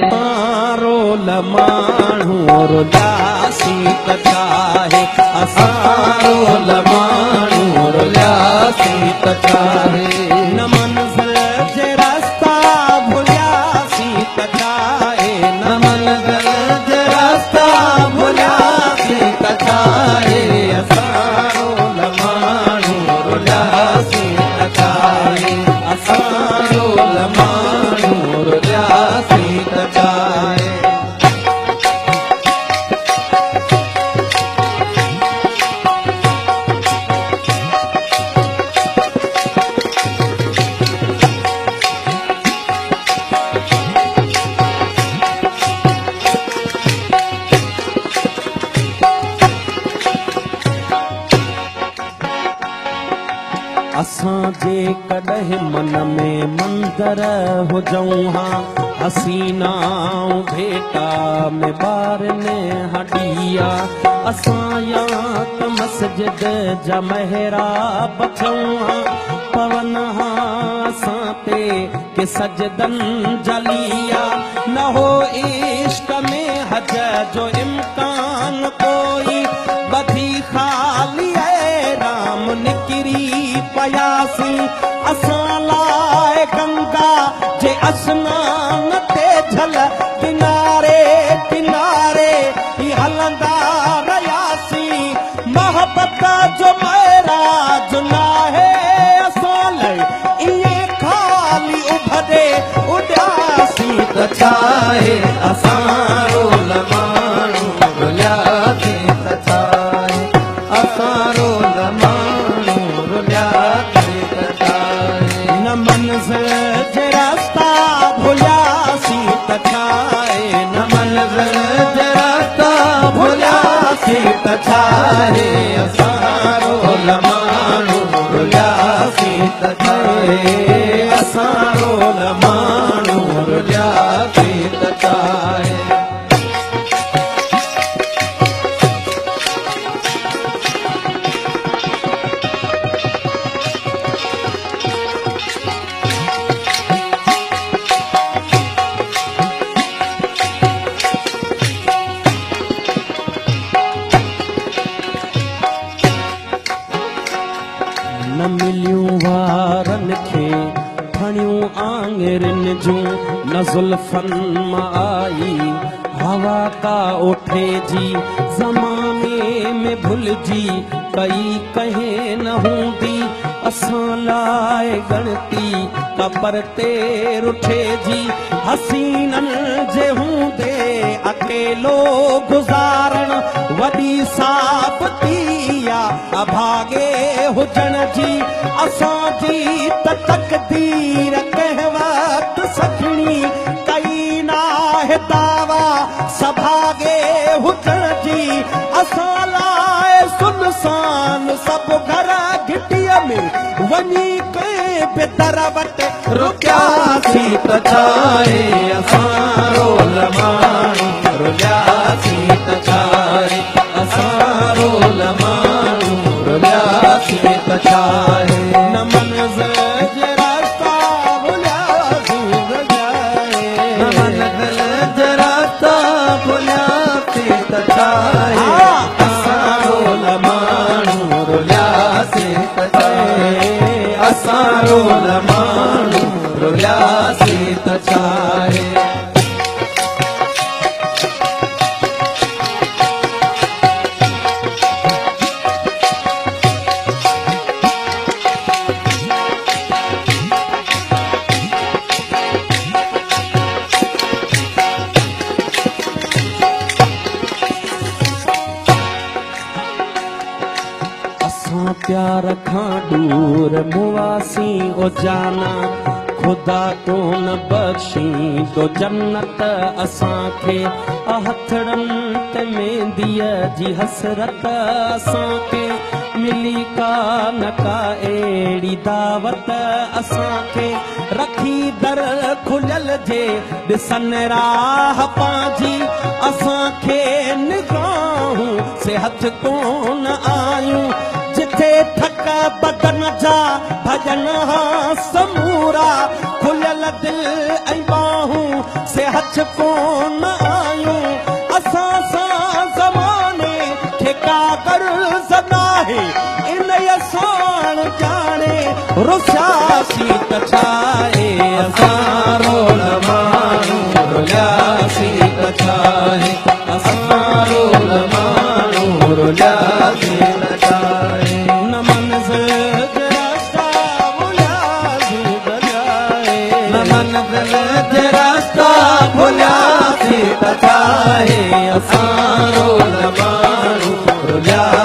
असारो लमाणू रुलियासी त चाहे असारो लमाणू रुलियासी त चाहे न मंज़िल जे रास्ता भुलियासी त चाहे न मंज़िल जे रास्ता भुलियासी त चाहे असारो लमाणू रुलियासी त चाहे असारो लमाणू रुलियासी त चाहे असां जे कॾहिं मन में मंदर हुजऊं हा हसीनाऊं भेटा में ॿारनि हॾिया असां या त मस्जिद जा महराब थियूं हा पवन हा असां ते के सजदनि जलिया न हो इश्क में हज जो इम्कान कोई बधी ख़ाली राम निकिरी पयासी असां लाइ गंगा जे असनान ते झल किनारे किनारे ही हलंदा रहियासी मोहब्बत जो महराज नाहे असां लाइ इएं ख़ाली उभरे उॾियासी त चाहे असारो लमाणू रुलियासी त चाहे असारो लमाणू रुलियासी त चाहे न मंज़िल जे रास्ता भुलियासी त चाहे न मंज़िल जे रास्ता भुलियासी त चाहे असारो लमाणू रुलियासी त चाहे असारो लमाणू रुलियासी त चाहे न मिलियूं वारनि खे खणियूं आङिरियुनि जूं न ज़ुल्फ़नि मां आई हवा का ओठे जी ज़माने में भुलिजी कई कंहिं न हूंदी असां लाइ गणती कबर ते रुठे जी हसीननि जे हूंदे अकेलो गुज़ारण वॾी साबती अभागे हुजण जी असांजी त तक़दीर कंहिं वक़्तु सखणी कई नाहे दावा सभागे हुजण जी असां लाइ सुनसान सभु घर घिटीअ में वञी कंहिं बि दर वटि रुकियासी त चाहे असारो लमाणू रुलियासी त चाहे असारो लमाणू रुलियासी त चाहे न मंज़िल जे रास्ता भुलियासी त चाहे न मंज़िल जे रास्ता भुलियासी त चाहे असारो लमाणू रुलियासी त चाहे असारो लमाणू रुलियासी त चाहे प्यार खां दूर मुआसी ओ जाना खुदा को न बख्शी तो जन्नत असां खे हथड़नि ते मेंदीअ जी हसरत असां खे मिली का न का अहिड़ी दावत असां खे रखी दर खुलियल जे ॾिसनि राह पंहिंजी असां खे निगाहूं सिहत कोन आयूं जिथे थक बदन जा भजन हा समूरा खुलियल दिल ऐं बाहूं सिहत कुछ कोन आयूं असां सां ज़माने खे का कर्ज़ नाहे इन असां ॼाणे रुसियासीं त छाहे असां रोल माण्हू रुलियासीं त छाहे असां रोल माण्हू रुलियासीं त छाहे न मंज़िल जे रास्ता भुलियासीं त छाहे न मंज़िल जे रास्ता भुलियासीं त छाहे असां रोल माण्हू रुलियासीं